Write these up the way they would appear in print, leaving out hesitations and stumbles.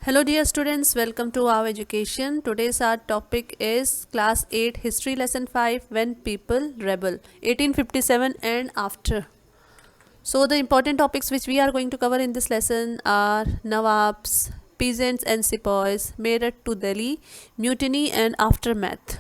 Hello dear students, welcome to our education. Today's our topic is class 8 history lesson 5 when people rebel 1857 and after. So the important topics which we are going to cover in this lesson are Nawabs, peasants and sepoys, Meerut to Delhi, mutiny and aftermath.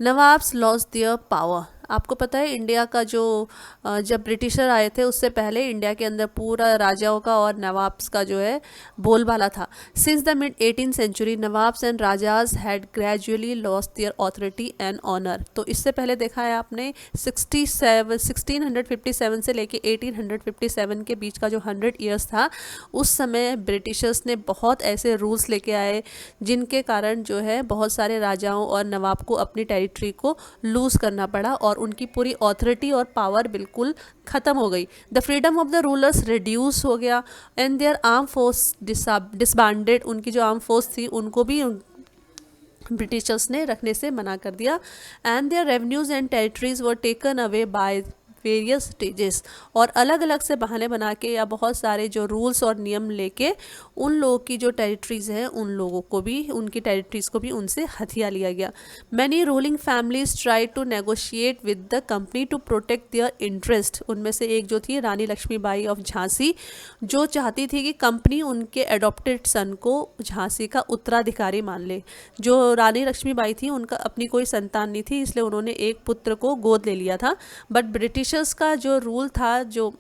Nawabs lost their power. आपको पता है India का जो जब britisher आए थे उससे पहले इंडिया के अंदर पूरा राजाओं का और नवाब्स का जो है बोलबाला था। Since the mid 18th century nawabs and rajas had gradually lost their authority and honour. तो इससे पहले देखा है आपने 1657 से लेके 1857 के बीच का जो 100 ईयर्स था, उस समय ब्रिटिशर्स ने बहुत ऐसे रूल्स लेके आए जिनके कारण जो है बहुत सारे राजाओं और नवाब को अपनी टेरिटरी को लूज़ करना पड़ा और उनकी पूरी ऑथोरिटी और पावर बिल्कुल ख़त्म हो गई। The freedom of the rulers reduce हो गया and their arm force disbanded. उनकी जो आर्म फोर्स थी उनको भी ब्रिटिशर्स ने रखने से मना कर दिया। And their revenues and territories were taken away by various stages. और अलग अलग से बहाने बना के या बहुत सारे जो रूल्स और नियम लेके उन लोगों की जो टेरिटरीज हैं उन लोगों को भी उनकी टेरिटरीज को भी उनसे हथिया लिया गया। Many ruling families try to negotiate with the company to protect their interest. उनमें से एक जो थी रानी लक्ष्मीबाई ऑफ झांसी, जो चाहती थी कि कंपनी उनके एडॉप्टेड सन को झांसी का उत्तराधिकारी मान ले। जो रानी लक्ष्मीबाई थी उनका अपनी कोई संतान नहीं थी, इसलिए उन्होंने एक पुत्र को गोद ले लिया था। बट ब्रिटिशर्स का जो रूल था, जो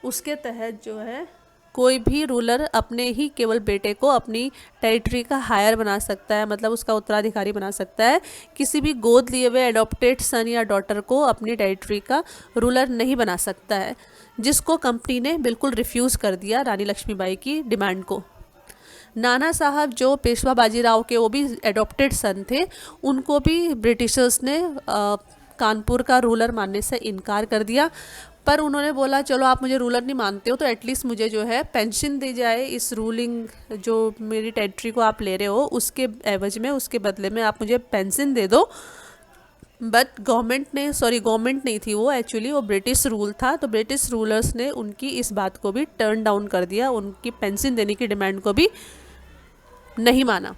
उसके तहत जो है कोई भी रूलर अपने ही केवल बेटे को अपनी टेरिटरी का हायर बना सकता है, मतलब उसका उत्तराधिकारी बना सकता है। किसी भी गोद लिए हुए एडॉप्टेड सन या डॉटर को अपनी टेरिटरी का रूलर नहीं बना सकता है, जिसको कंपनी ने बिल्कुल रिफ्यूज़ कर दिया रानी लक्ष्मीबाई की डिमांड को। नाना साहब जो पेशवा बाजीराव के वो भी एडॉप्टेड सन थे, उनको भी ब्रिटिशर्स ने कानपुर का रूलर मानने से इनकार कर दिया। पर उन्होंने बोला चलो आप मुझे रूलर नहीं मानते हो तो एटलीस्ट मुझे जो है पेंशन दी जाए, इस रूलिंग जो मेरी टेरिटरी को आप ले रहे हो उसके एवज में, उसके बदले में आप मुझे पेंशन दे दो। बट गवर्नमेंट नहीं थी वो, एक्चुअली वो ब्रिटिश रूल था। तो ब्रिटिश रूलर्स ने उनकी इस बात को भी टर्न डाउन कर दिया, उनकी पेंशन देने की डिमांड को भी नहीं माना।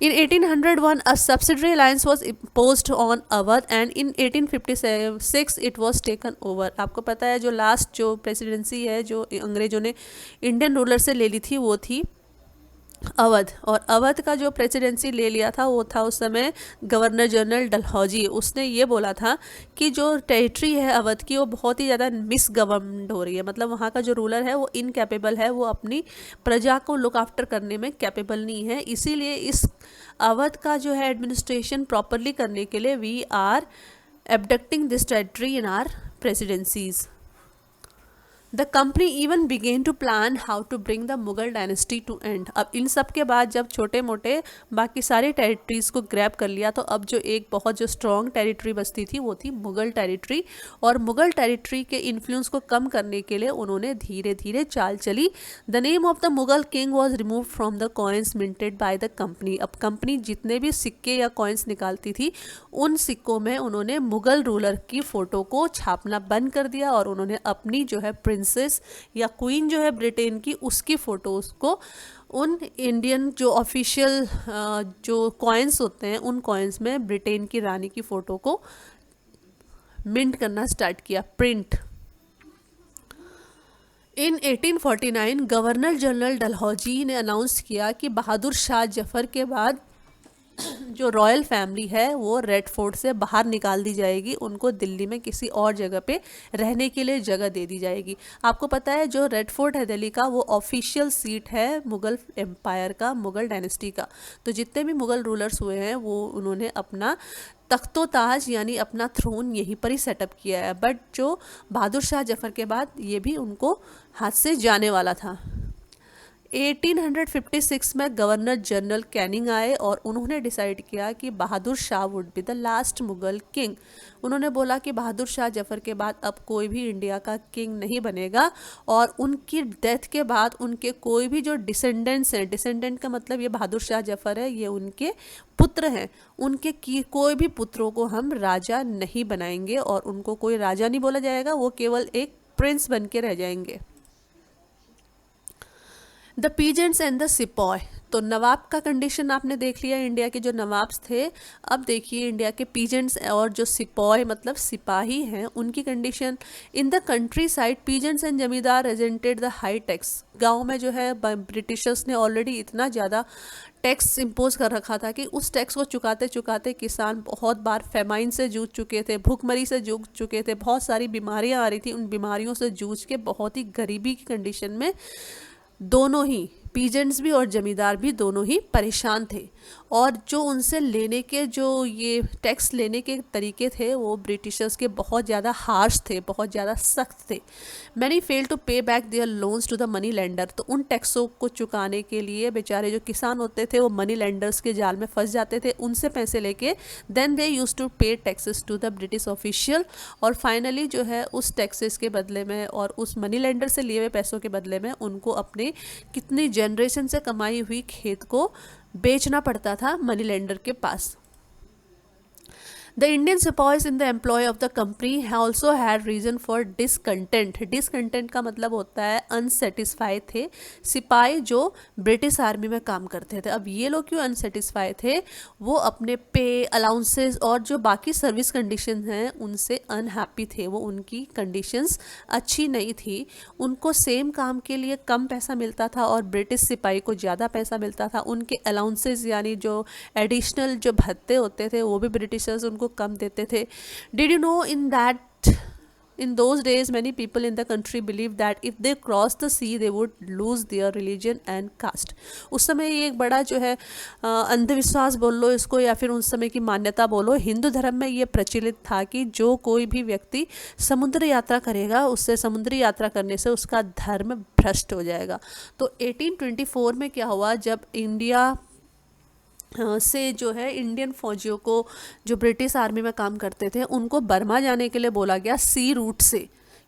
In 1801, a subsidiary alliance was imposed on Awadh and in 1856 it was taken over। आपको पता है जो लास्ट जो प्रेसिडेंसी है जो अंग्रेजों ने इंडियन रूलर से ले ली थी वो थी अवध। और अवध का जो प्रेसिडेंसी ले लिया था वो था उस समय गवर्नर जनरल डलहौजी। उसने ये बोला था कि जो टेरिटरी है अवध की वो बहुत ही ज़्यादा मिसगवर्नड हो रही है, मतलब वहाँ का जो रूलर है वो इनकैपेबल है, वो अपनी प्रजा को लुक आफ्टर करने में कैपेबल नहीं है। इसीलिए इस अवध का जो है एडमिनिस्ट्रेशन प्रॉपरली करने के लिए we are abducting this territory in our presidencies. The company even begin to plan how to bring the Mughal dynasty to end. अब इन सब के बाद जब छोटे मोटे बाकी सारे टेरिटरीज़ को ग्रैब कर लिया तो अब जो एक बहुत जो स्ट्रॉन्ग टेरिटरी बचती थी वो थी मुगल टेरिटरी। और मुगल टेरिटरी के इन्फ्लुएंस को कम करने के लिए उन्होंने धीरे धीरे चाल चली। The name of the Mughal king was remove from the coins minted by the company. अब कंपनी जितने भी सिक्के या कॉइन्स निकालती थी उन सिक्कों में उन्होंने मुगल रूलर की फ़ोटो को छापना बंद कर दिया और उन्होंने अपनी जो है प्रिंसेस या क्वीन जो है ब्रिटेन की उसकी फ़ोटोज़ को उन इंडियन जो ऑफिशियल जो कॉइन्स होते हैं उन कॉइन्स में ब्रिटेन की रानी की फ़ोटो को मिंट करना स्टार्ट किया, प्रिंट। इन 1849 गवर्नर जनरल डलहौजी ने अनाउंस किया कि बहादुर शाह जफ़र के बाद जो रॉयल फैमिली है वो रेड फोर्ट से बाहर निकाल दी जाएगी, उनको दिल्ली में किसी और जगह पे रहने के लिए जगह दे दी जाएगी। आपको पता है जो रेड फोर्ट है दिल्ली का वो ऑफिशियल सीट है मुग़ल एम्पायर का, मुग़ल डायनेस्टी का। तो जितने भी मुग़ल रूलर्स हुए हैं वो उन्होंने अपना तख्तो ताज यानी अपना थ्रोन यहीं पर ही सेटअप किया है। बट जो बहादुर शाह जफ़र के बाद ये भी उनको हाथ से जाने वाला था। 1856 में गवर्नर जनरल कैनिंग आए और उन्होंने डिसाइड किया कि Bahadur Shah would be the last Mughal king. उन्होंने बोला कि बहादुर शाह जफ़र के बाद अब कोई भी इंडिया का किंग नहीं बनेगा और उनकी डेथ के बाद उनके कोई भी जो डिसेंडेंट्स हैं, डिसेंडेंट का मतलब ये बहादुर शाह जफ़र है, ये उनके पुत्र हैं, उनके कोई भी पुत्रों को हम राजा नहीं बनाएंगे और उनको कोई राजा नहीं बोला जाएगा, वो केवल एक प्रिंस बन के रह जाएंगे। The peasants and the sepoy. तो नवाब का कंडीशन आपने देख लिया, इंडिया के जो नवाब्स थे। अब देखिए इंडिया के पीजेंट्स और जो सिपॉय मतलब सिपाही हैं उनकी condition. In the country side peasants and जमींदार रेजेंटेड द हाई टैक्स। गाँव में जो है ब्रिटिशर्स ने ऑलरेडी इतना ज़्यादा टैक्स इम्पोज कर रखा था कि उस टैक्स को चुकाते चुकाते किसान बहुत बार फेमाइन से जूझ चुके थे, भूखमरी से जूझ चुके थे, बहुत सारी बीमारियां आ रही थी। उन बीमारियों से जूझ के बहुत ही गरीबी की कंडीशन में दोनों ही पीजेंट्स भी और जमींदार भी दोनों ही परेशान थे। और जो उनसे लेने के जो ये टैक्स लेने के तरीके थे वो ब्रिटिशर्स के बहुत ज़्यादा हार्श थे, बहुत ज़्यादा सख्त थे। Many fail to pay back their loans to the money lender. तो उन टैक्सों को चुकाने के लिए बेचारे जो किसान होते थे वो मनी लेंडर्स के जाल में फंस जाते थे, उनसे पैसे लेके then they use to pay taxes to the British official. और फाइनली जो है उस टैक्सेस के बदले में और उस मनी लेंडर से लिए हुए पैसों के बदले में उनको अपने कितनी जनरेशन से कमाई हुई खेत को बेचना पड़ता था मनी लेंडर के पास। The Indian sepoys in the employ of the company also had reason for discontent। discontent का मतलब होता है unsatisfied थे सिपाही जो ब्रिटिश आर्मी में काम करते थे। अब ये लोग क्यों unsatisfied थे, वो अपने पे अलाउंसेस और जो बाकी सर्विस कंडीशन हैं उनसे अनहैप्पी थे। वो उनकी कंडीशंस अच्छी नहीं थी, उनको सेम काम के लिए कम पैसा मिलता था और ब्रिटिश सिपाही को ज़्यादा पैसा मिलता था। उनके अलाउंसेस यानी जो एडिशनल जो भत्ते होते थे वो भी ब्रिटिशर्स उनको कम देते थे। Did you know in those days many people in the country believed that if they crossed the sea they would lose their religion and caste। उस समय ये एक बड़ा जो है अंधविश्वास बोल लो इसको या फिर उस समय की मान्यता बोलो, हिंदू धर्म में ये प्रचलित था कि जो कोई भी व्यक्ति समुद्र यात्रा करेगा उससे समुद्री यात्रा करने से उसका धर्म भ्रष्ट हो जाएगा। तो 1824 में क्या हुआ, जब इंडिया से जो है इंडियन फौजियों को जो ब्रिटिश आर्मी में काम करते थे उनको बर्मा जाने के लिए बोला गया सी रूट से,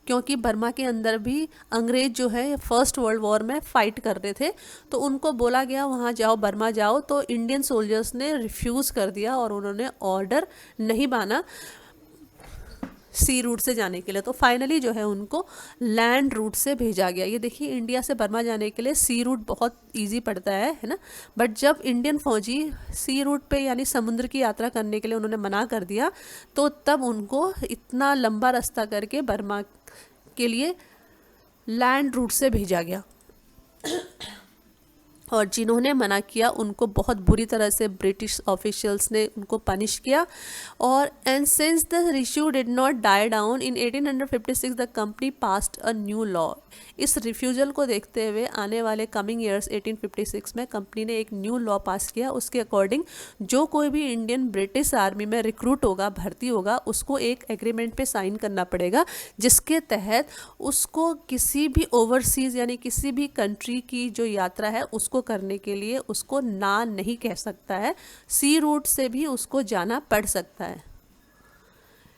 क्योंकि बर्मा के अंदर भी अंग्रेज जो है फर्स्ट वर्ल्ड वॉर में फ़ाइट कर रहे थे। तो उनको बोला गया वहाँ जाओ, बर्मा जाओ। तो इंडियन सोल्जर्स ने रिफ्यूज़ कर दिया और उन्होंने ऑर्डर नहीं माना सी रूट से जाने के लिए। तो फाइनली जो है उनको लैंड रूट से भेजा गया। ये देखिए इंडिया से बर्मा जाने के लिए सी रूट बहुत इजी पड़ता है ना। बट जब इंडियन फौजी सी रूट पे यानी समुद्र की यात्रा करने के लिए उन्होंने मना कर दिया तो तब उनको इतना लंबा रास्ता करके बर्मा के लिए लैंड रूट से भेजा गया। और जिन्होंने मना किया उनको बहुत बुरी तरह से ब्रिटिश ऑफिशियल्स ने उनको पनिश किया। और and since the issue did not die down in 1856 the company passed a new law. इस रिफ्यूजल को देखते हुए आने वाले कमिंग ईयर्स 1856 में कंपनी ने एक न्यू लॉ पास किया। उसके अकॉर्डिंग जो कोई भी इंडियन ब्रिटिश आर्मी में रिक्रूट होगा, भर्ती होगा, उसको एक एग्रीमेंट पे साइन करना पड़ेगा जिसके तहत उसको किसी भी ओवरसीज़ यानी किसी भी कंट्री की जो यात्रा है उसको करने के लिए उसको ना नहीं कह सकता है, सी रूट से भी उसको जाना पड़ सकता है।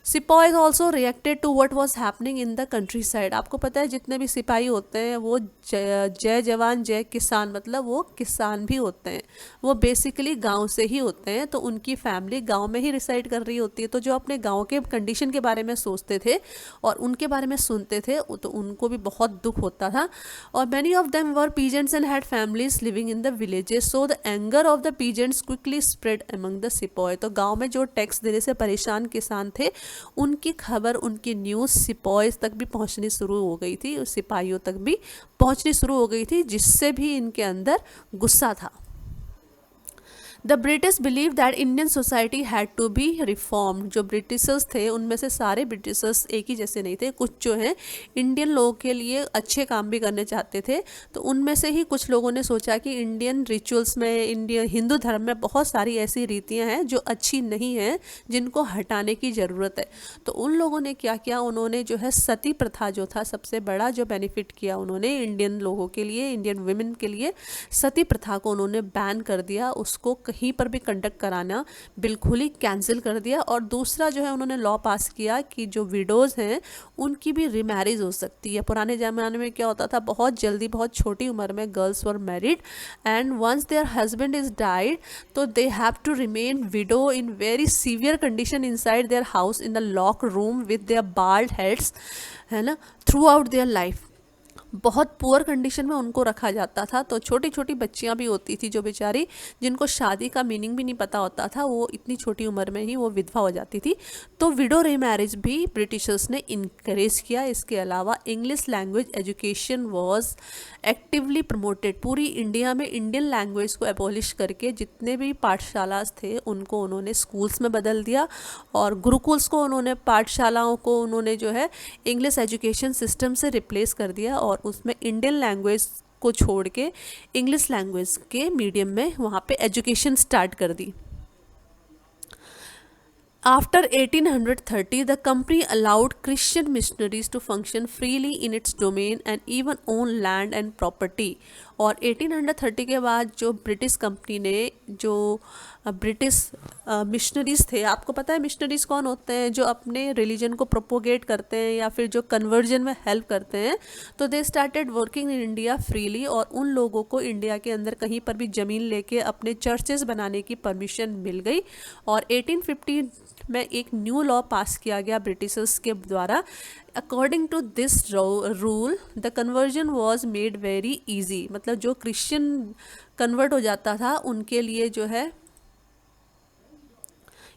सिपाहीज also reacted to what was happening in the countryside. आपको पता है जितने भी सिपाही होते हैं वो जय जवान जय किसान, मतलब वो किसान भी होते हैं, वो बेसिकली गांव से ही होते हैं। तो उनकी फैमिली गांव में ही रिसाइड कर रही होती है। तो जो अपने गांव के कंडीशन के बारे में सोचते थे और उनके बारे में सुनते थे तो उनको भी बहुत दुख होता था। और many of them were peasants and had families living in the villages, so the anger of the peasants quickly spread among the सिपाही। तो गाँव में जो टैक्स देने से परेशान किसान थे उनकी खबर, उनकी न्यूज़ सिपाहीज तक भी पहुंचनी शुरू हो गई थी, सिपाहियों तक भी पहुंचनी शुरू हो गई थी, जिससे भी इनके अंदर गुस्सा था। The British believe that Indian society had to be reform. जो ब्रिटिशर्स थे उनमें से सारे ब्रिटिशर्स एक ही जैसे नहीं थे, कुछ जो हैं इंडियन लोगों के लिए अच्छे काम भी करने चाहते थे। तो उनमें से ही कुछ लोगों ने सोचा कि इंडियन रिचुअल्स में, इंडियन हिंदू धर्म में बहुत सारी ऐसी रीतियां हैं जो अच्छी नहीं हैं, जिनको हटाने की ज़रूरत है। तो उन लोगों ने क्या किया, उन्होंने जो है सती प्रथा जो था सबसे बड़ा जो बेनिफिट किया उन्होंने इंडियन लोगों के लिए, इंडियन वुमेन के लिए, सती प्रथा को उन्होंने बैन कर दिया, उसको कहीं पर भी कंडक्ट कराना बिल्कुल ही कैंसिल कर दिया। और दूसरा जो है उन्होंने लॉ पास किया कि जो विडोज़ हैं उनकी भी रीमैरिज हो सकती है। पुराने ज़माने में क्या होता था, बहुत जल्दी बहुत छोटी उम्र में girls were married and once their husband is died तो they have to remain widow in very severe condition inside their house in the lock room with their bald heads, है ना, थ्रू आउट देयर लाइफ। बहुत poor condition में उनको रखा जाता था। तो छोटी छोटी बच्चियां भी होती थी जो बेचारी, जिनको शादी का मीनिंग भी नहीं पता होता था, वो इतनी छोटी उम्र में ही वो विधवा हो जाती थी। तो विडो रीमैरिज भी ब्रिटिशर्स ने इनकरेज किया। इसके अलावा English language education was actively promoted. पूरी इंडिया में इंडियन लैंग्वेज को एबॉलिश करके जितने भी पाठशाला थे उनको उन्होंने स्कूल्स में बदल दिया, और गुरुकुल्स को उन्होंने, पाठशालाओं को उन्होंने जो है इंग्लिश एजुकेशन सिस्टम से रिप्लेस कर दिया, और उसमें इंडियन लैंग्वेज को छोड़ के इंग्लिश लैंग्वेज के मीडियम में वहाँ पे एजुकेशन स्टार्ट कर दी। After 1830, the company allowed Christian missionaries to function freely in its domain and even own land and property. और 1830 के बाद जो ब्रिटिश कंपनी ने, जो ब्रिटिश मिशनरीज थे, आपको पता है मिशनरीज कौन होते हैं? जो अपने रिलीजन को प्रोपोगेट करते हैं या फिर जो कन्वर्जन में हेल्प करते हैं। तो they started working in India freely, और उन लोगों को इंडिया के अंदर कहीं पर भी ज़मीन लेके अपने चर्चेस बनाने की परमिशन मिल गई। और 1850 में एक न्यू लॉ पास किया गया ब्रिटिशर्स के द्वारा। According to this rule the conversion was made very easy. मतलब जो क्रिश्चियन कन्वर्ट हो जाता था उनके लिए जो है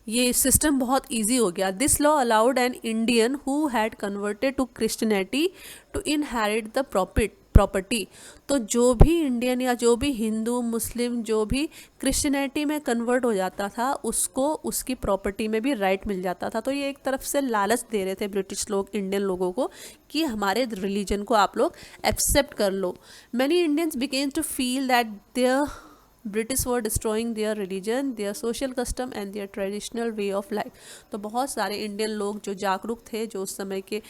ये सिस्टम बहुत इजी हो गया। This law allowed an Indian who had converted to Christianity to inherit the property. तो जो भी इंडियन या जो भी हिंदू मुस्लिम जो भी क्रिश्चियनिटी में कन्वर्ट हो जाता था उसको उसकी प्रॉपर्टी में भी राइट मिल जाता था। तो ये एक तरफ से लालच दे रहे थे ब्रिटिश लोग इंडियन लोगों को कि हमारे रिलीजन को आप लोग एक्सेप्ट कर लो। Many Indians begin to feel that their British were destroying their religion, their social custom and their traditional way of life. तो बहुत सारे इंडियन लोग जो जागरूक थे, जो उस समय के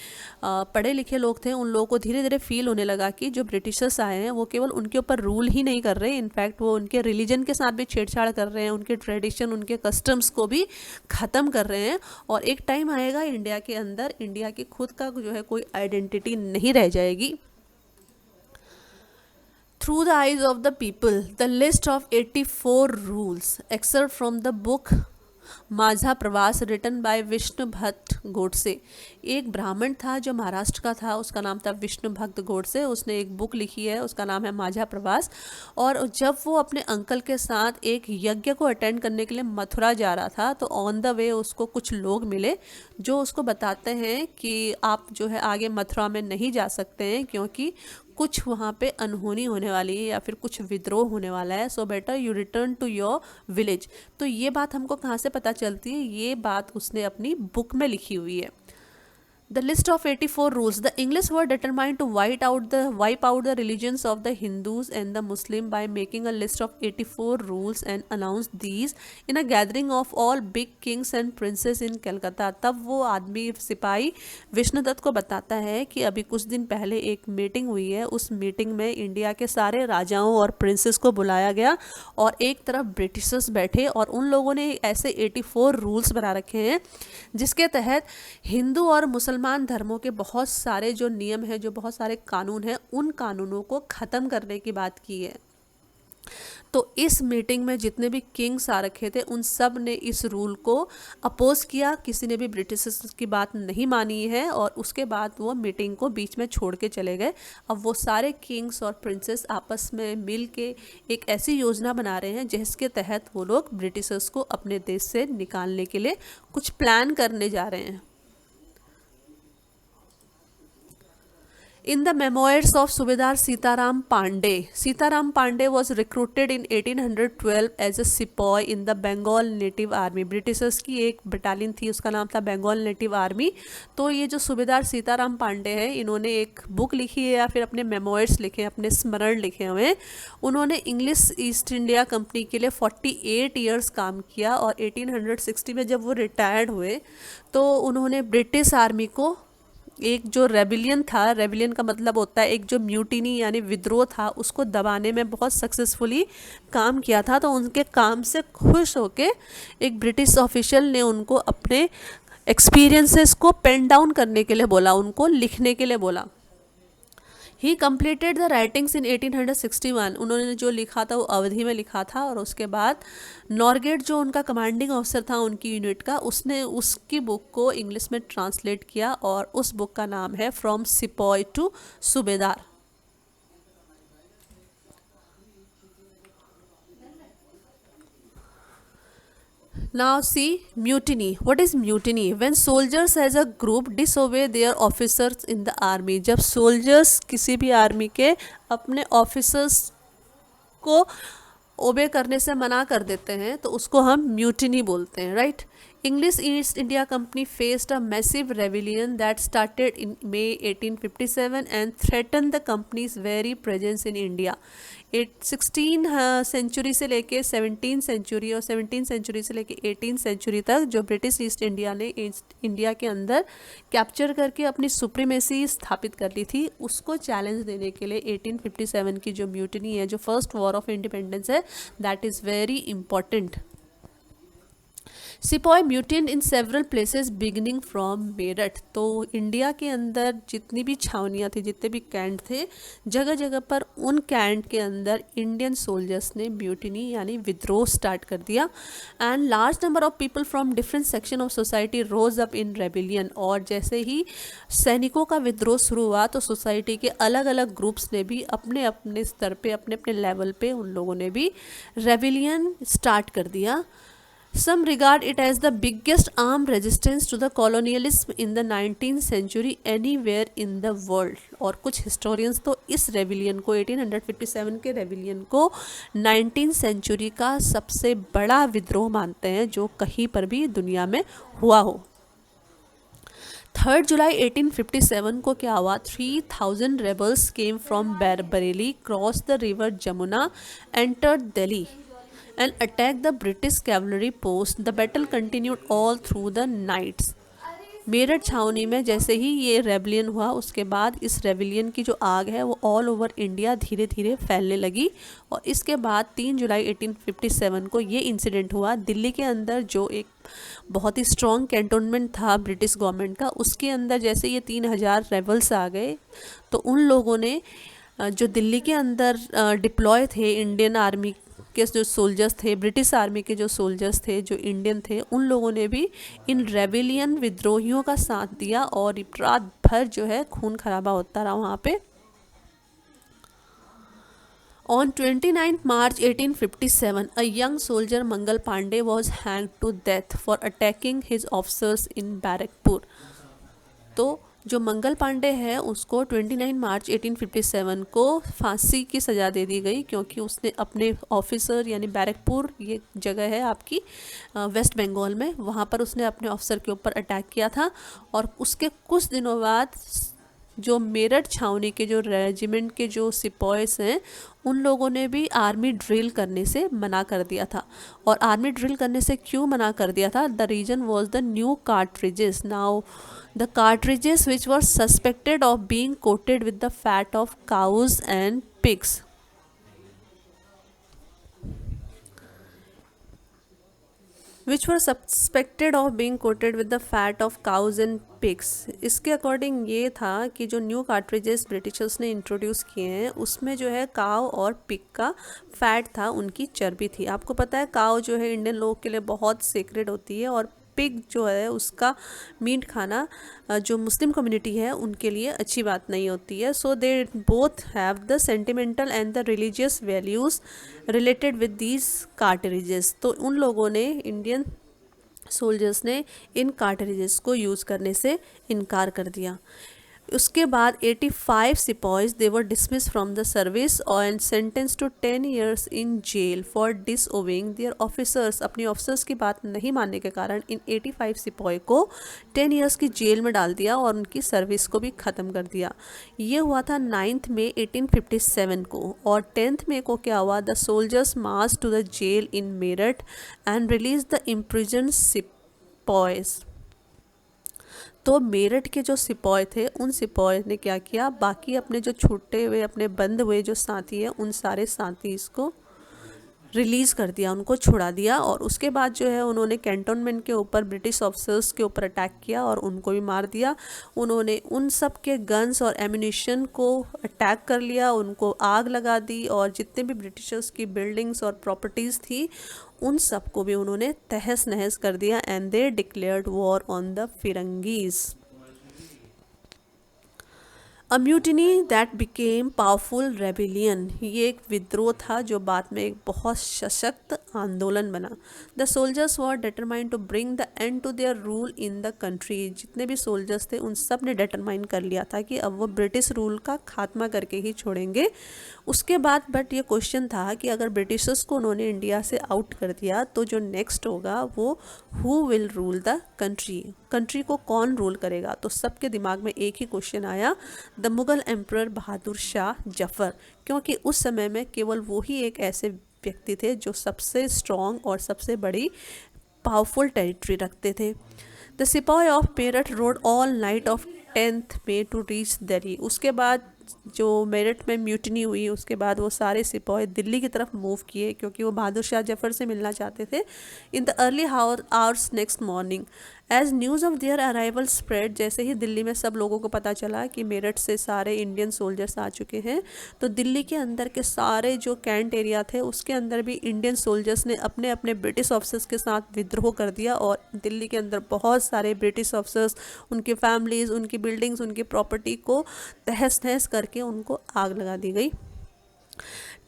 पढ़े लिखे लोग थे, उन लोगों को धीरे धीरे फील होने लगा कि जो ब्रिटिशर्स आए हैं वो केवल उनके ऊपर रूल ही नहीं कर रहे, इनफैक्ट वो उनके रिलीजन के साथ भी छेड़छाड़ कर रहे हैं, उनके ट्रेडिशन, उनके कस्टम्स को भी ख़त्म कर रहे हैं। और एक टाइम आएगा इंडिया के अंदर इंडिया की खुद का जो है कोई आइडेंटिटी नहीं रह जाएगी। Through the eyes of the people, the list of 84 rules, excerpt from the book माझा प्रवास रिटन बाय विष्णु भट्ट गोडसे। एक ब्राह्मण था जो महाराष्ट्र का था, उसका नाम था विष्णु भक्त गोडसे। उसने एक बुक लिखी है, उसका नाम है माझा प्रवास। और जब वो अपने अंकल के साथ एक यज्ञ को अटेंड करने के लिए मथुरा जा रहा था तो ऑन द वे उसको कुछ लोग मिले जो उसको बताते हैं कि आप जो है आगे मथुरा में नहीं जा सकते हैं क्योंकि कुछ वहाँ पे अनहोनी होने वाली है या फिर कुछ विद्रोह होने वाला है, so better you return to your village. तो ये बात हमको कहाँ से पता चलती है? ये बात उसने अपनी बुक में लिखी हुई है। The list of 84 rules. The English were determined to wipe out the religions of the Hindus and the Muslim by making a list of 84 rules and announced these in a gathering of all big kings and princes in Calcutta. तब वो आदमी सिपाही विष्णुदत्त को बताता है कि अभी कुछ दिन पहले एक मीटिंग हुई है, उस मीटिंग में इंडिया के सारे राजाओं और प्रिंसेस को बुलाया गया और एक तरफ ब्रिटिशर्स बैठे और उन लोगों ने ऐसे 84 रूल्स बना रखे हैं जिसके तहत हिंदू और मुसलमान धर्मों के बहुत सारे जो नियम हैं, जो बहुत सारे कानून हैं, उन कानूनों को ख़त्म करने की बात की है। तो इस मीटिंग में जितने भी किंग्स आ रखे थे उन सब ने इस रूल को अपोज किया, किसी ने भी ब्रिटिशर्स की बात नहीं मानी है और उसके बाद वो मीटिंग को बीच में छोड़ के चले गए। अब वो सारे किंग्स और प्रिंसेस आपस में मिल के एक ऐसी योजना बना रहे हैं जिसके तहत वो लोग ब्रिटिशर्स को अपने देश से निकालने के लिए कुछ प्लान करने जा रहे हैं। In the memoirs of Subedar Sitaram Pandey was recruited in 1812 as a sepoy in the Bengal Native Army. Britishers की एक बटालियन थी, उसका नाम था बंगाल नेटिव आर्मी। तो ये जो सूबेदार सीताराम पांडे हैं, इन्होंने एक बुक लिखी है या फिर अपने मेमोइर्स लिखे हैं, अपने स्मरण लिखे हुए हैं। उन्होंने इंग्लिश ईस्ट इंडिया कंपनी के लिए 48 ईयर्स काम किया और 1860 में जब वो रिटायर्ड हुए तो उन्होंने ब्रिटिश आर्मी को एक जो रेबिलियन था, रेबिलियन का मतलब होता है एक जो म्यूटिनी यानी विद्रोह था, उसको दबाने में बहुत सक्सेसफुली काम किया था। तो उनके काम से खुश होके एक ब्रिटिश ऑफिशियल ने उनको अपने एक्सपीरियंसेस को पेन डाउन करने के लिए बोला, उनको लिखने के लिए बोला। ही कम्प्लीटेड द राइटिंग्स इन 1861। उन्होंने जो लिखा था वो अवधि में लिखा था और उसके बाद नॉरगेट जो उनका कमांडिंग ऑफिसर था उनकी यूनिट का, उसने उसकी बुक को इंग्लिश में ट्रांसलेट किया और उस बुक का नाम है फ्रॉम सिपॉय टू सूबेदार। Now see mutiny. What is mutiny? When soldiers as a group disobey their officers in the army. जब soldiers किसी भी आर्मी के अपने ऑफिसर्स को ओबे करने से मना कर देते हैं तो उसको हम म्यूटिनी बोलते हैं, right. English East India Company faced a massive rebellion that started in May 1857 and threaten the company's very presence in India. 16 century से लेके 17 सेंचुरी और 17 सेंचुरी से लेके 18 सेंचुरी तक जो ब्रिटिश ईस्ट इंडिया ने इंडिया के अंदर कैप्चर करके अपनी सुप्रीमेसी स्थापित कर ली थी, उसको चैलेंज देने के लिए 1857 की जो म्यूटिनी है, जो फर्स्ट वॉर ऑफ इंडिपेंडेंस है, that is very important. Sepoy mutant in several places beginning from Meerut. तो इंडिया के अंदर जितनी भी छावनियाँ थी, जितने भी कैंट थे, जगह जगह पर उन कैंट के अंदर इंडियन सोल्जर्स ने म्यूटिनी यानी विद्रोह स्टार्ट कर दिया. And large number of people from different section of society rose up in rebellion. और जैसे ही सैनिकों का विद्रोह शुरू हुआ तो सोसाइटी के अलग अलग ग्रुप्स ने भी अपने अपने स्तर पे, अपने अपने लेवल पे उन लोगों ने भी रेबिलियन स्टार्ट कर दिया. Some regard it as the biggest armed resistance to the colonialism in the 19th century anywhere in the world. और कुछ historians तो इस रेबिलियन को 1857 के रेबिलियन को 19th सेंचुरी का सबसे बड़ा विद्रोह मानते हैं जो कहीं पर भी दुनिया में हुआ हो. 3 जुलाई 1857 को क्या हुआ? 3000 rebels came from Bareilly, crossed the river Jamuna, entered Delhi and attacked the British cavalry post. The battle continued all through the nights. Meerut छावनी में जैसे ही ये रेबिलियन हुआ उसके बाद इस रेबिलियन की जो आग है वो ऑल ओवर इंडिया धीरे धीरे फैलने लगी. और इसके बाद 3 जुलाई 1857 को ये इंसिडेंट हुआ. दिल्ली के अंदर जो एक बहुत ही स्ट्रॉन्ग कैंटोनमेंट था ब्रिटिश गवर्नमेंट का, उसके अंदर जैसे ये 3000 रेबल्स आ गए तो उन लोगों ने जो दिल्ली के अंदर डिप्लॉय थे इंडियन आर्मी के जो सोल्जर्स थे, ब्रिटिश आर्मी के जो सोल्जर्स थे, जो इंडियन थे, उन लोगों ने भी इन रेबिलियन विद्रोहियों का साथ दिया और रात भर जो है खून खराबा होता रहा वहाँ पे. On 29th March 1857, a young soldier Mangal Pandey was hanged to death for attacking his officers in Barrackpore. तो जो मंगल पांडे है उसको 29 मार्च 1857 को फांसी की सज़ा दे दी गई क्योंकि उसने अपने ऑफिसर यानी बैरकपुर, ये जगह है आपकी वेस्ट बंगाल में, वहाँ पर उसने अपने ऑफिसर के ऊपर अटैक किया था. और उसके कुछ दिनों बाद जो मेरठ छावनी के जो रेजिमेंट के जो सिपॉयस हैं उन लोगों ने भी आर्मी ड्रिल करने से मना कर दिया था. और आर्मी ड्रिल करने से क्यों मना कर दिया था? The reason was the new cartridges. Now the cartridges which were suspected of being coated with the fat of cows and pigs. Which were suspected of being coated with the fat of cows and pigs. इसके according ये था कि जो new cartridges Britishers ने introduce किए हैं उसमें जो है काव और पिग का फैट था, उनकी चर्बी थी. आपको पता है काव जो है इंडियन लोग के लिए बहुत सेक्रेड होती है और पिग जो है उसका मीट खाना जो मुस्लिम कम्युनिटी है उनके लिए अच्छी बात नहीं होती है. So they both have the sentimental and the religious values related with these cartridges. तो उन लोगों ने, इंडियन सोल्जर्स ने इन कार्टरिजेस को यूज़ करने से इनकार कर दिया. उसके बाद 85 sepoys they were dismiss from the service and sentence to 10 years in jail for disobeying their officers. अपने ऑफिसर्स की बात नहीं मानने के कारण इन 85 सिपॉय को 10 years की जेल में डाल दिया और उनकी सर्विस को भी ख़त्म कर दिया. ये हुआ था 9 मई 1857 को. और 10 मई को क्या हुआ? The soldiers march to the jail in Meerut and release the imprison sepoys. तो मेरठ के जो सिपॉय थे उन सिपॉय ने क्या किया? बाकी अपने जो छूटे हुए, अपने बंद हुए जो साथी हैं उन सारे साथी इसको रिलीज़ कर दिया, उनको छुड़ा दिया. और उसके बाद जो है उन्होंने कैंटोनमेंट के ऊपर ब्रिटिश ऑफिसर्स के ऊपर अटैक किया और उनको भी मार दिया. उन्होंने उन सब के गन्स और एम्यूनिशन को अटैक कर लिया, उनको आग लगा दी और जितने भी ब्रिटिशर्स की बिल्डिंग्स और प्रॉपर्टीज़ थी उन सब को भी उन्होंने तहस नहस कर दिया. And they declared war on the फिरंगीज़. A mutiny that became powerful rebellion, ये एक विद्रोह था जो बाद में एक बहुत सशक्त आंदोलन बना। The soldiers were determined to bring the end to their rule in the country, जितने भी सोल्जर्स थे उन सब ने डिटरमाइन कर लिया था कि अब वो ब्रिटिश रूल का खात्मा करके ही छोड़ेंगे। उसके बाद बट ये क्वेश्चन था कि अगर ब्रिटिशर्स को उन्होंने इंडिया से आउट कर दिया तो जो नेक्स्ट होगा वो who will rule the country, country को कौन रूल करेगा। तो सबके दिमाग में एक ही क्वेश्चन आया, द मुगल एम्परर बहादुर शाह जफ़र, क्योंकि उस समय में केवल वो ही एक ऐसे व्यक्ति थे जो सबसे स्ट्रॉन्ग और सबसे बड़ी पावरफुल टेरिटरी रखते थे। The sipahi of Meerut rode all night of 10th May to reach Delhi. उसके बाद जो मेरठ में म्यूटनी हुई उसके बाद वो सारे सिपाही दिल्ली की तरफ मूव किए क्योंकि वो बहादुर शाह जफ़र से मिलना चाहते थे। In the early hours next morning as news of their arrival spread, जैसे ही दिल्ली में सब लोगों को पता चला कि मेरठ से सारे इंडियन सोल्जर्स आ चुके हैं, तो दिल्ली के अंदर के सारे जो कैंट एरिया थे उसके अंदर भी इंडियन सोल्जर्स ने अपने अपने ब्रिटिश ऑफिसर्स के साथ विद्रोह कर दिया और दिल्ली के अंदर बहुत सारे ब्रिटिश ऑफिसर्स, उनकी फैमिलीज़, उनकी बिल्डिंग्स, उनकी प्रॉपर्टी को तहस नहस करके उनको आग लगा दी गई।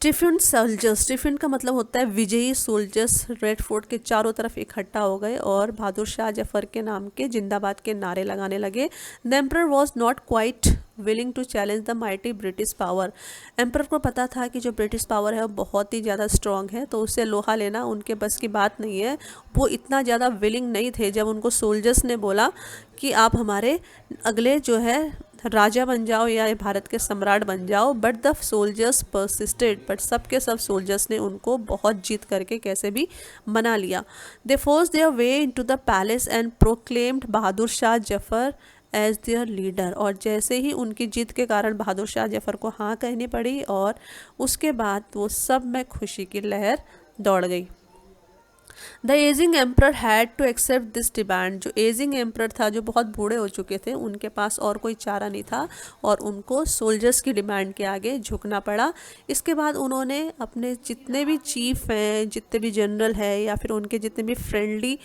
ट्रिफ्यून सोल्जर्स, ट्रिफ्यून का मतलब होता है विजयी सोल्जर्स, रेड फोर्ट के चारों तरफ इकट्ठा हो गए और बहादुर शाह जफ़र के नाम के जिंदाबाद के नारे लगाने लगे। The emperor was not quite willing to challenge the mighty British power. Emperor को पता था कि जो ब्रिटिश पावर है वो बहुत ही ज़्यादा स्ट्रॉन्ग है, तो उससे लोहा लेना उनके बस की बात नहीं है। वो इतना ज़्यादा विलिंग नहीं थे जब उनको सोल्जर्स ने बोला कि आप हमारे अगले जो है राजा बन जाओ या भारत के सम्राट बन जाओ, but the soldiers persisted, but सब के सब सोल्जर्स ने उनको बहुत जीत करके कैसे भी मना लिया। They force their way into the palace and proclaimed Bahadur Shah Zafar as their leader, और जैसे ही उनकी जीत के कारण बहादुर शाह जफ़र को हाँ कहनी पड़ी और उसके बाद वो सब में खुशी की लहर दौड़ गई। The ageing emperor had to accept this demand, जो एजिंग एम्परर था जो बहुत बूढ़े हो चुके थे उनके पास और कोई चारा नहीं था और उनको सोल्जर्स की डिमांड के आगे झुकना पड़ा। इसके बाद उन्होंने अपने जितने भी चीफ हैं, जितने भी जनरल हैं या फिर उनके जितने भी फ्रेंडली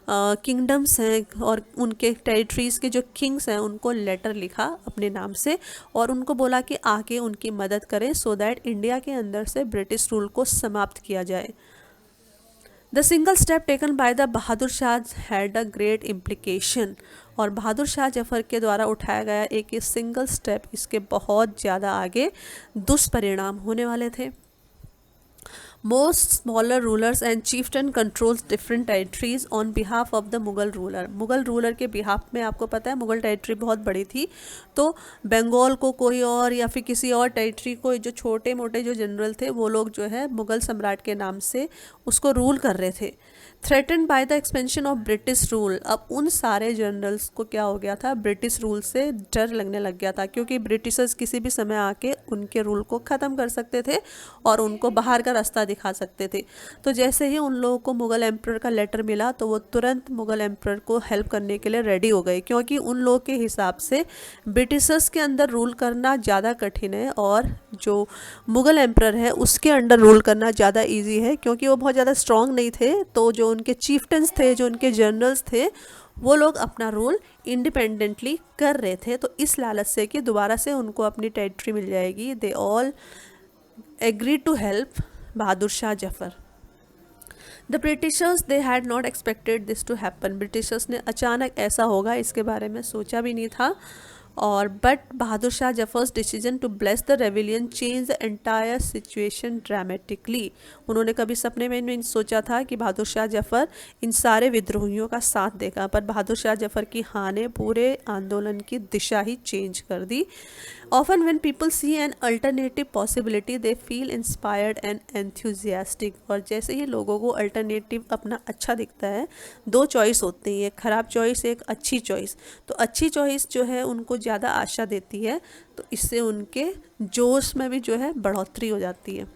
किंगडम्स हैं और उनके टेरिटरीज़ के जो किंग्स हैं उनको लेटर लिखा अपने नाम से और उनको बोला कि आके उनकी मदद करें सो दैट इंडिया के अंदर से ब्रिटिश रूल को समाप्त किया जाए। The single step taken by the Bahadur Shah had a great implication, और बहादुर शाह जफ़र के द्वारा उठाया गया एक सिंगल स्टेप इसके बहुत ज़्यादा आगे दुष्परिणाम होने वाले थे। Most smaller rulers and chieftain controls different territories on behalf of the Mughal ruler. Mughal ruler के बिहाफ में आपको पता है मुगल टेरिटरी बहुत बड़ी थी, तो बंगाल को कोई और या फिर किसी और टेरिटरी को जो छोटे मोटे जो जनरल थे वो लोग जो है मुगल सम्राट के नाम से उसको रूल कर रहे थे। Threatened by the expansion of British rule, अब उन सारे जनरल्स को क्या हो गया था, ब्रिटिश रूल से डर लगने लग गया था क्योंकि ब्रिटिशर्स किसी भी समय आके उनके रूल को ख़त्म कर सकते थे और उनको बाहर का रास्ता दिखा सकते थे। तो जैसे ही उन लोगों को मुगल एम्परर का लेटर मिला तो वो तुरंत मुगल एम्परर को हेल्प करने के लिए रेडी हो गए क्योंकि उन लोगों के हिसाब से ब्रिटिशर्स के अंदर रूल करना ज़्यादा कठिन है और जो मुगल एम्परर है उसके अंडर रूल करना ज़्यादा ईजी है क्योंकि वो बहुत ज़्यादा स्ट्रॉन्ग नहीं थे। तो जो उनके चीफ्टन्स थे, जो उनके जनरल्स थे, वो लोग अपना रूल इंडिपेंडेंटली कर रहे थे। तो इस लालच से कि दोबारा से उनको अपनी टेरिटरी मिल जाएगी, they all agree to help Bahadur Shah Zafar. The Britishers they had not expected this to happen, Britishers ने अचानक ऐसा होगा इसके बारे में सोचा भी नहीं था। और but Bahadur Shah Zafar's decision to bless the rebellion change the entire situation dramatically, उन्होंने कभी सपने में नहीं सोचा था कि बहादुर शाह जफ़र इन सारे विद्रोहियों का साथ देगा, पर बहादुर शाह जफ़र की हाँ ने पूरे आंदोलन की दिशा ही चेंज कर दी। Often when people see an alternative possibility they feel inspired and enthusiastic, और जैसे ही लोगों को अल्टरनेटिव अपना अच्छा दिखता है, दो चॉइस होती है, एक ख़राब चॉइस, एक अच्छी चॉइस, तो अच्छी चॉइस जो है उनको ज़्यादा आशा देती है, तो इससे उनके जोश में भी जो है बढ़ोतरी हो जाती है।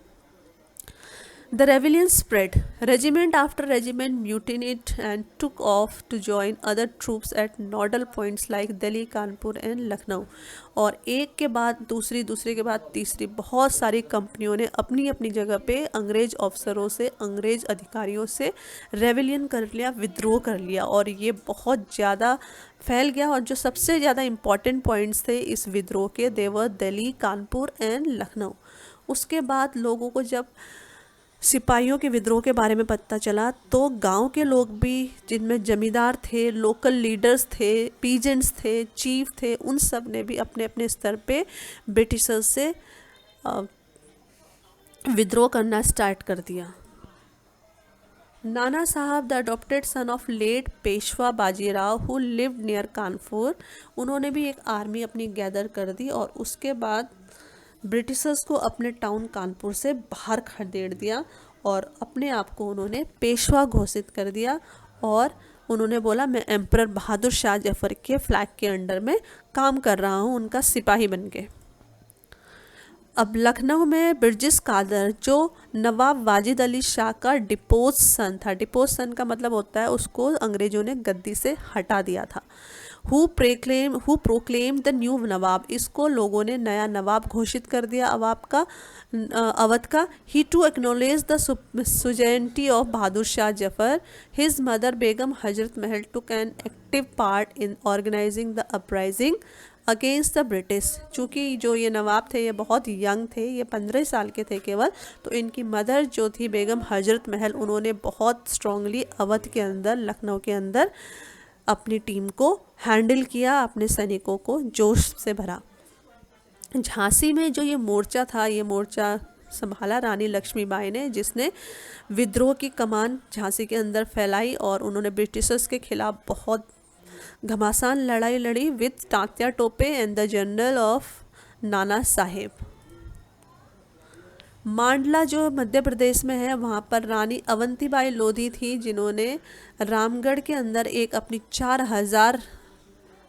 The rebellion spread. Regiment after regiment mutinied and took off to join other troops at nodal points like Delhi, Kanpur and Lucknow. और एक के बाद दूसरी, दूसरे के बाद तीसरी बहुत सारी कंपनियों ने अपनी अपनी जगह पे अंग्रेज अफसरों से, अंग्रेज अधिकारियों से रेवेलियन कर लिया, विद्रोह कर लिया और ये बहुत ज़्यादा फैल गया। और जो सबसे ज़्यादा इम्पॉर्टेंट पॉइंट्स थे इस विद्रोह के, देवर दिल्ली, कानपुर एंड लखनऊ। उसके बाद लोगों को जब सिपाहियों के विद्रोह के बारे में पता चला तो गांव के लोग भी, जिनमें जमींदार थे, लोकल लीडर्स थे, पीजेंट्स थे, चीफ थे, उन सब ने भी अपने अपने स्तर पे ब्रिटिशर्स से विद्रोह करना स्टार्ट कर दिया। Nana Sahib, the adopted son of late Peshwa Bajirao who lived near Kanpur, उन्होंने भी एक आर्मी अपनी गैदर कर दी और उसके बाद ब्रिटिशर्स को अपने टाउन कानपुर से बाहर खदेड़ दिया और अपने आप को उन्होंने पेशवा घोषित कर दिया और उन्होंने बोला मैं एम्परर बहादुर शाह जफर के फ्लैग के अंडर में काम कर रहा हूँ, उनका सिपाही बन के। अब लखनऊ में बिरजिस कादर, जो नवाब वाजिद अली शाह का डिपोज सन था, डिपोज सन का मतलब होता है उसको अंग्रेजों ने गद्दी से हटा दिया था, हु प्रोक्लेम द न्यू नवाब, इसको लोगों ने नया नवाब घोषित कर दिया अवध का। He to acknowledge the suzerainty of Bahadur Shah Zafar. His mother Begum Hazrat Mahal took an active part in organising the uprising against the British. चूँकि जो ये नवाब थे ये बहुत यंग थे, ये 15 साल के थे केवल, तो इनकी मदर जो थी बेगम हजरत महल, उन्होंने बहुत स्ट्रांगली अवध के अंदर, लखनऊ के अंदर अपनी टीम को हैंडल किया, अपने सैनिकों को जोश से भरा। झांसी में जो ये मोर्चा था, ये मोर्चा संभाला रानी लक्ष्मीबाई ने, जिसने विद्रोह की कमान झांसी के अंदर फैलाई और उन्होंने ब्रिटिशर्स के खिलाफ बहुत घमासान लड़ाई लड़ी with Tatya Tope and the general of Nana Saheb. मांडला जो मध्य प्रदेश में है, वहाँ पर रानी अवंतीबाई लोधी थी, जिन्होंने रामगढ़ के अंदर एक अपनी 4000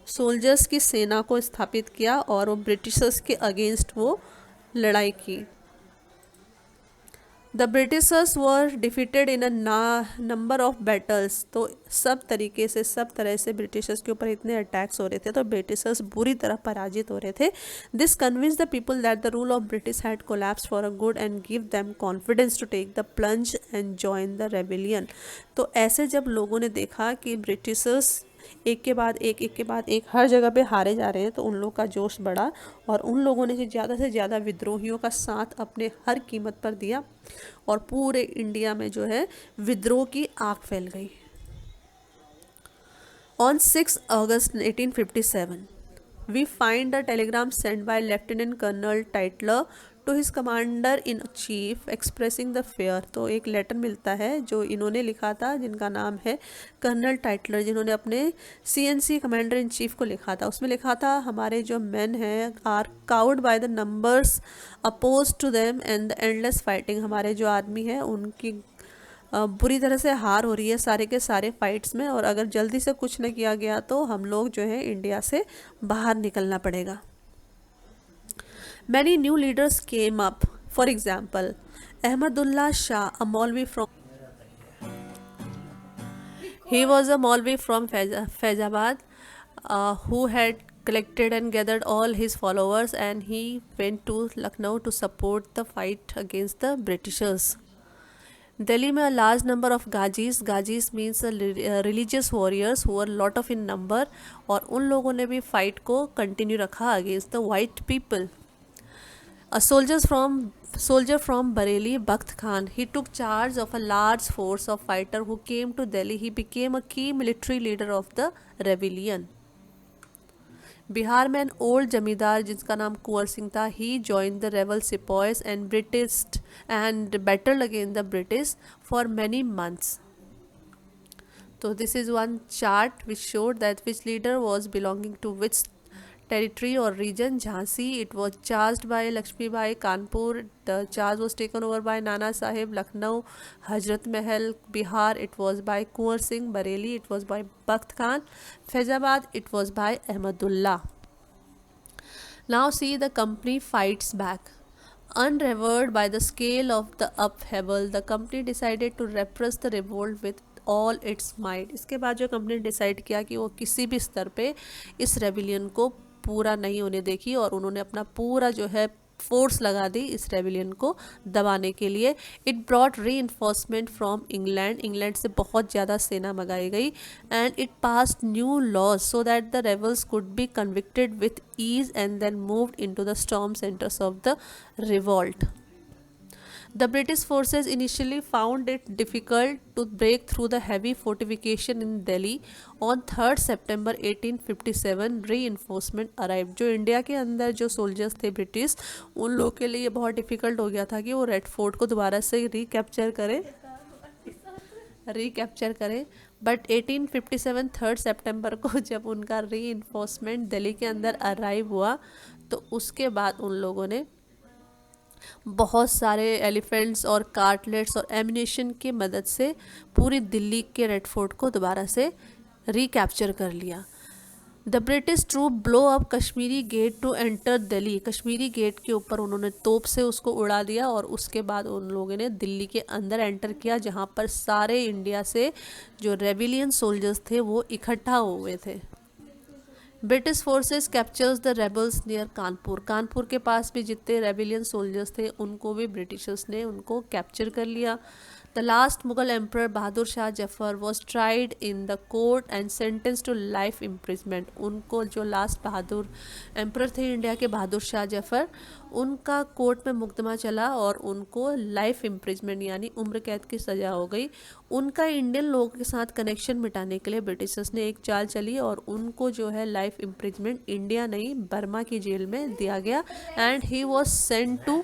सोल्जर्स की सेना को स्थापित किया और वो ब्रिटिशर्स के अगेंस्ट वो लड़ाई की। The Britishers were defeated in a number of battles. तो सब तरह से ब्रिटिशर्स के ऊपर इतने अटैक्स हो रहे थे तो ब्रिटिशर्स बुरी तरह पराजित हो रहे थे। This convince the people that the rule of British had collapse for a good and give them confidence to take the plunge and join the rebellion. तो ऐसे जब लोगों ने देखा कि ब्रिटिशर्स एक के बाद एक हर जगह पे हारे जा रहे हैं, तो उन लोगों का जोश बढ़ा और उन लोगों ने से ज़्यादा विद्रोहियों का साथ अपने हर कीमत पर दिया और पूरे इंडिया में जो है विद्रोह की आग फैल गई। On 6 August 1857 we find a telegram send by lieutenant colonel Tytler to his commander in chief expressing the fear. तो एक लेटर मिलता है जो इन्होंने लिखा था, जिनका नाम है कर्नल टाइटलर, जिन्होंने अपने CNC कमांडर इन चीफ को लिखा था। उसमें लिखा था हमारे जो मेन हैं are cowed by the numbers oppose to them and the endless fighting. हमारे जो आदमी है उनकी बुरी तरह से हार हो रही है सारे के सारे फाइट्स में, और अगर जल्दी से कुछ न किया गया तो हम लोग जो है इंडिया से बाहर निकलना पड़ेगा। Many new leaders came up. For example, Ahmadullah Shah, a Maulvi from he was a Maulvi from Faizabad, who had collected and gathered all his followers, and he went to Lucknow to support the fight against the Britishers. Delhi में a large number of गाजीज means religious warriors who were lot of in number, और उन लोगों ने भी fight को continue रखा against the white people. A soldier from Bareilly, Bakht Khan, he took charge of a large force of fighter who came to Delhi. He became a key military leader of the rebellion. Bihar में an old जमींदार जिसका नाम कुंवर सिंह था, he joined the rebel sepoys and battled against the British for many months. So this is one chart which showed that which leader was belonging to which territory or region. Jhansi, it was charged by Lakshmibai. Kanpur, the charge was taken over by Nana Sahib. Lucknow, Hazrat Mahal. Bihar, it was by Kunwar Singh. Bareilly, it was by Bakht Khan. Faizabad, it was by Ahmadullah. Now see the company fights back. Unrevered by the scale of the upheaval, the company decided to repress the revolt with all its might. इसके बाद जो company decide किया कि वो किसी भी स्तर पे इस रेबिलियन को पूरा नहीं होने देखी और उन्होंने अपना पूरा जो है फोर्स लगा दी इस रेबिलियन को दबाने के लिए. It brought reinforcement from England. England से बहुत ज़्यादा सेना मंगाई गई. And it passed new laws so that the rebels could be convicted with ease and then moved into the storm centres of the revolt. The British forces initially found it difficult to break through the heavy fortification in Delhi. On 3rd September 1857 reinforcement arrived. जो India के अंदर जो soldiers थे British, उन लोगों के लिए बहुत डिफ़िकल्ट हो गया था कि वो रेड फोर्ट को दोबारा से रिकैप्चर करें. बट 1857 3rd सितंबर को जब उनका री दिल्ली के अंदर अराइव हुआ तो उसके बाद उन लोगों ने बहुत सारे एलिफेंट्स और कार्टलेट्स और एमिनेशन की मदद से पूरी दिल्ली के रेड फोर्ट को दोबारा से रिकैप्चर कर लिया. The British troop blow up Kashmiri Gate to enter Delhi. Kashmiri Gate के ऊपर उन्होंने तोप से उसको उड़ा दिया और उसके बाद उन लोगों ने दिल्ली के अंदर एंटर किया, जहाँ पर सारे इंडिया से जो रेबिलियन सोल्जर्स थे वो इकट्ठा हुए थे. British forces captures the rebels near Kanpur. Kanpur के पास भी जितने रेबिलियन सोल्जर्स थे उनको भी ब्रिटिशर्स ने उनको कैप्चर कर लिया. The last Mughal emperor Bahadur Shah Zafar was tried in the court and sentence to life imprisonment. उनको जो लास्ट बहादुर एम्पर थे इंडिया के बहादुर शाह जफर, उनका कोर्ट में मुकदमा चला और उनको लाइफ इम्प्रिजमेंट यानी उम्र कैद की सज़ा हो गई. उनका इंडियन लोगों के साथ कनेक्शन मिटाने के लिए ब्रिटिशर्स ने एक चाल चली और उनको जो है लाइफ इम्प्रिजमेंट इंडिया नहीं बर्मा की जेल में दिया गया. And he was sent to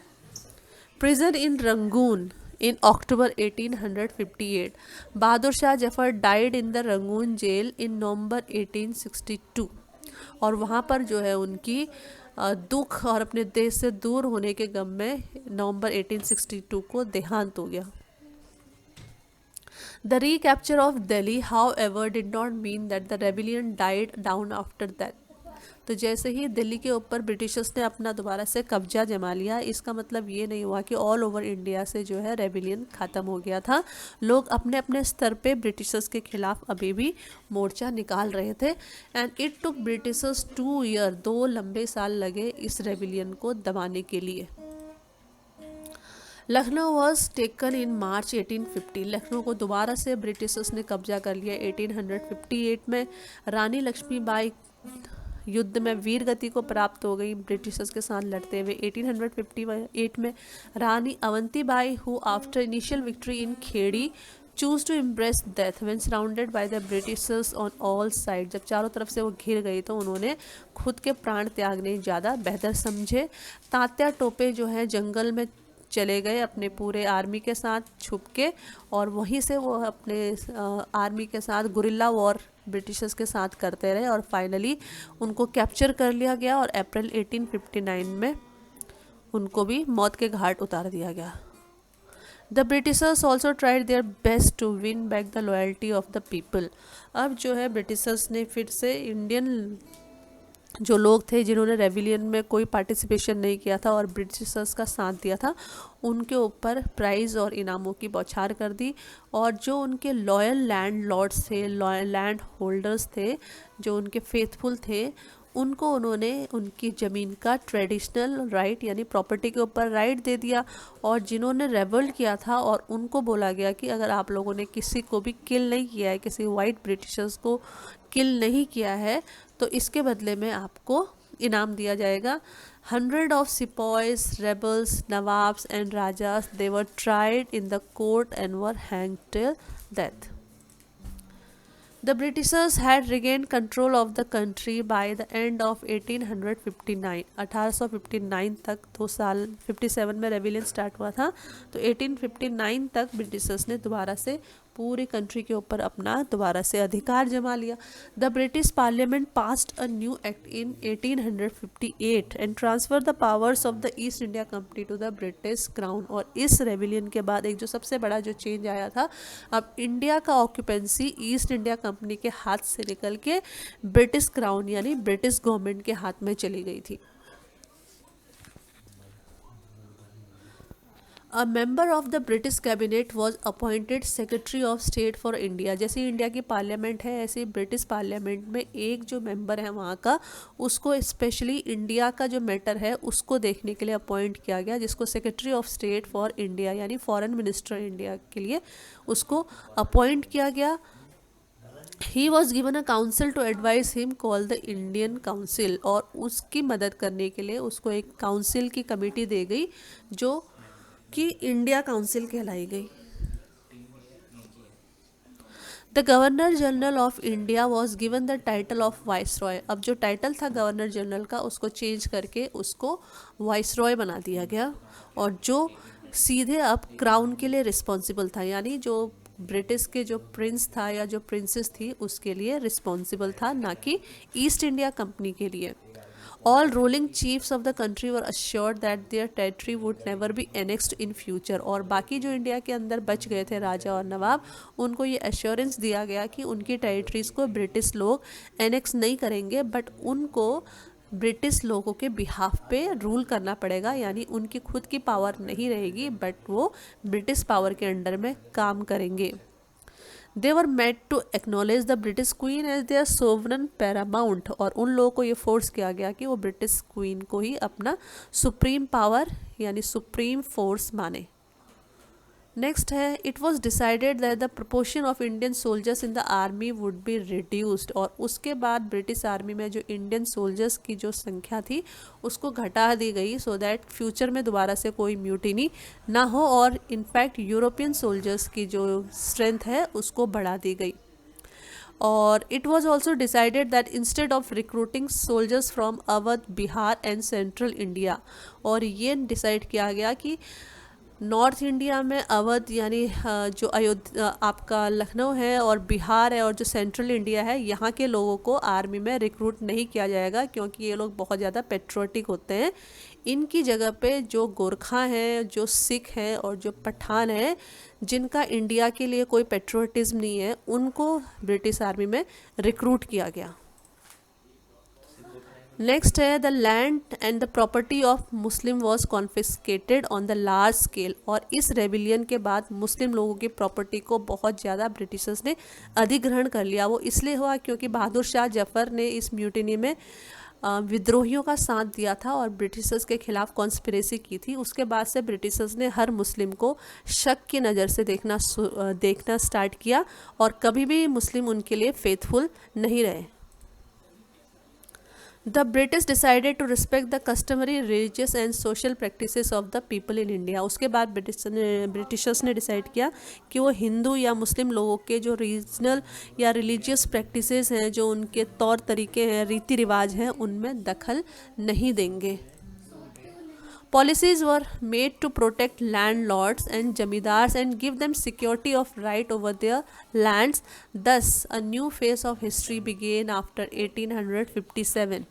prison in Rangoon in October 1858. Bahadur Shah Zafar died in the Rangoon jail in November 1862 और वहाँ पर जो है उनकी दुख और अपने देश से दूर होने के गम में नवंबर 1862 को देहांत हो गया. The recapture of Delhi, however, did not mean that the rebellion died down after that. तो जैसे ही दिल्ली के ऊपर ब्रिटिशर्स ने अपना दोबारा से कब्जा जमा लिया, इसका मतलब ये नहीं हुआ कि ऑल ओवर इंडिया से जो है रेबिलियन ख़त्म हो गया था. लोग अपने अपने स्तर पे ब्रिटिशर्स के खिलाफ अभी भी मोर्चा निकाल रहे थे. And it took Britishers 2 year, 2 लंबे साल लगे इस रेबिलियन को दबाने के लिए. लखनऊ वॉज टेकन इन मार्च 1850. लखनऊ को दोबारा से ब्रिटिशर्स ने कब्जा कर लिया 1858 में. रानी लक्ष्मीबाई युद्ध में वीर गति को प्राप्त हो गई ब्रिटिशर्स के साथ लड़ते हुए. 1858 में Rani Avantibai who after initial victory in Kheri chose to embrace death when surrounded by the Britishers on all side. जब चारों तरफ से वो घिर गई तो उन्होंने खुद के प्राण त्यागने ज़्यादा बेहतर समझे. तात्या टोपे जो है जंगल में चले गए अपने पूरे आर्मी के साथ छुप के और वहीं से वो अपने आर्मी के साथ गुरिल्ला वॉर ब्रिटिशर्स के साथ करते रहे और फाइनली उनको कैप्चर कर लिया गया और अप्रैल 1859 में उनको भी मौत के घाट उतार दिया गया. The Britishers also tried their best to win back the loyalty of the people. अब जो है ब्रिटिशर्स ने फिर से इंडियन जो लोग थे जिन्होंने रेबिलियन में कोई पार्टिसिपेशन नहीं किया था और ब्रिटिशर्स का साथ दिया था, उनके ऊपर प्राइज़ और इनामों की बौछार कर दी. और जो उनके लॉयल लैंड लॉर्ड्स थे, लॉयल लैंड होल्डर्स थे, जो उनके फेथफुल थे, उनको उन्होंने उनकी ज़मीन का ट्रेडिशनल राइट यानी प्रॉपर्टी के ऊपर राइट दे दिया. और जिन्होंने रेवल्ट किया था और उनको बोला गया कि अगर आप लोगों ने किसी को भी किल नहीं किया है, किसी वाइट ब्रिटिशर्स को किल नहीं किया है, तो इसके बदले में आपको इनाम दिया जाएगा. 100 of sepoys, rebels, nawabs and rajas, they were tried in the court and were hanged till death. The Britishers had regained control of the country by the end of 1859. 1859 तक 2 साल 57 में रेबिलियन स्टार्ट हुआ था, तो 1859 तक Britishers ने दोबारा से पूरी कंट्री के ऊपर अपना दोबारा से अधिकार जमा लिया. The British parliament passed a new act in 1858 and transfer the powers of the East India Company to the British crown. और इस रेबिलियन के बाद एक जो सबसे बड़ा जो चेंज आया था, अब इंडिया का ऑक्यूपेंसी ईस्ट इंडिया कंपनी के हाथ से निकल के ब्रिटिश क्राउन यानी ब्रिटिश गवर्नमेंट के हाथ में चली गई थी. A member of the British cabinet was appointed secretary of state for India. जैसे इंडिया की पार्लियामेंट है ऐसे ब्रिटिश पार्लियामेंट में एक जो मेंबर है वहाँ का, उसको स्पेशली इंडिया का जो मैटर है उसको देखने के लिए अपॉइंट किया गया, जिसको secretary of state for India यानी फॉरेन मिनिस्टर इंडिया के लिए उसको अपॉइंट किया गया। He was given a council to advise him call the Indian council, और उसकी मदद करने के लिए उसको एक काउंसिल की कमेटी दी गई जो कि इंडिया काउंसिल कहलाई गई। The governor general of India was given the title of viceroy. अब जो टाइटल था गवर्नर जनरल का उसको चेंज करके उसको वाइसरॉय बना दिया गया, और जो सीधे अब क्राउन के लिए रिस्पॉन्सिबल था, यानी जो ब्रिटिश के जो प्रिंस था या जो प्रिंसेस थी उसके लिए रिस्पॉन्सिबल था, ना कि ईस्ट इंडिया कंपनी के लिए। All ruling chiefs of the country were assured that their territory would never be annexed in future। और बाकी जो इंडिया के अंदर बच गए थे राजा और नवाब, उनको ये एश्योरेंस दिया गया कि उनकी टेरिटरीज़ को ब्रिटिश लोग एनेक्स नहीं करेंगे, बट उनको ब्रिटिश लोगों के बिहाफ पे रूल करना पड़ेगा, यानी उनकी खुद की पावर नहीं रहेगी बट वो ब्रिटिश पावर के अंडर में काम करेंगे। They were made to acknowledge the British queen as their sovereign paramount, और उन लोगों को ये फोर्स किया गया कि वो ब्रिटिश क्वीन को ही अपना सुप्रीम पावर यानी सुप्रीम फोर्स माने। नेक्स्ट है, it was decided that the proportion of Indian soldiers in the army would be reduced, और उसके बाद ब्रिटिश आर्मी में जो इंडियन सोल्जर्स की जो संख्या थी उसको घटा दी गई, सो दैट फ्यूचर में दोबारा से कोई म्यूटिनी ना हो, और इनफैक्ट यूरोपियन सोल्जर्स की जो स्ट्रेंथ है उसको बढ़ा दी गई। और it was also decided that instead of recruiting soldiers from Awadh, Bihar and central India, और ये डिसाइड किया गया कि नॉर्थ इंडिया में अवध यानी जो अयोध्या आपका लखनऊ है और बिहार है और जो सेंट्रल इंडिया है, यहाँ के लोगों को आर्मी में रिक्रूट नहीं किया जाएगा क्योंकि ये लोग बहुत ज़्यादा पेट्रोटिक होते हैं। इनकी जगह पे जो गोरखा हैं, जो सिख हैं और जो पठान हैं, जिनका इंडिया के लिए कोई पेट्रोटिज्म नहीं है, उनको ब्रिटिश आर्मी में रिक्रूट किया गया। नेक्स्ट है, the land and the property of Muslim was confiscated on the large scale, और इस रेबिलियन के बाद मुस्लिम लोगों की प्रॉपर्टी को बहुत ज़्यादा ब्रिटिशर्स ने अधिग्रहण कर लिया। वो इसलिए हुआ क्योंकि बहादुर शाह जफर ने इस म्यूटिनी में विद्रोहियों का साथ दिया था और ब्रिटिशर्स के खिलाफ कॉन्स्पिरेसी की थी। उसके बाद से ब्रिटिशर्स ने हर मुस्लिम को शक की नज़र से देखना स्टार्ट किया, और कभी भी मुस्लिम उनके लिए फेथफुल नहीं रहे। The British decided to respect the customary religious and social practices of the people in India. उसके बाद ब्रिटिशर्स ने डिसाइड किया कि वो हिंदू या मुस्लिम लोगों के जो रीजनल या रिलीजियस प्रैक्टिसेस हैं, जो उनके तौर तरीके हैं, रीति रिवाज हैं, उनमें दखल नहीं देंगे। Policies were made to protect landlords and jamidars and give them security of right over their lands. Thus, a new phase of history began after 1857.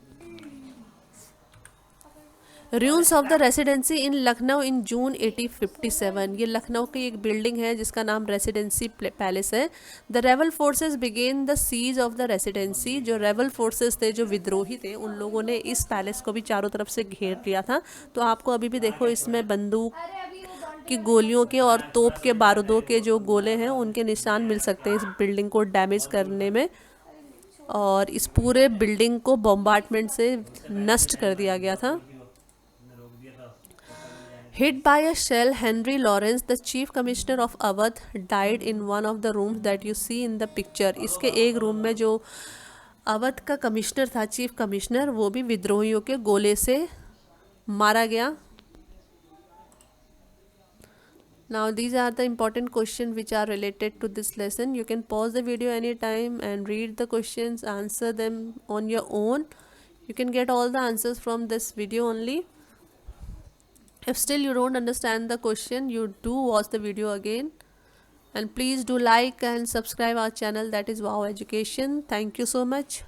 Rooms of the residency in Lucknow in June 1857। ये लखनऊ की एक building है जिसका नाम residency palace है। The rebel forces begin the siege of the residency. जो rebel forces थे, जो विद्रोही थे, उन लोगों ने इस पैलेस को भी चारों तरफ से घेर लिया था। तो आपको अभी भी देखो इसमें बंदूक की गोलियों के और तोप के बारूदों के जो गोले हैं उनके निशान मिल सकते हैं इस बिल्डिंग को डैमेज करने में, और इस पूरे बिल्डिंग को बॉम्बार्डमेंट से नष्ट कर दिया गया था। Hit by a shell, Henry Lawrence, the chief commissioner of Awadh, died in one of the rooms that you see in the picture। इसके एक रूम में जो अवध का कमिश्नर था, चीफ कमिश्नर, वो भी विद्रोहियों के गोले से मारा गया। Now these are the important questions which are related to this lesson. You can pause the video anytime and read the questions, answer them on your own. You can get all the answers from this video only. If still you don't understand the question, you do watch the video again, and please do like and subscribe our channel, that is Wow Education. Thank you so much.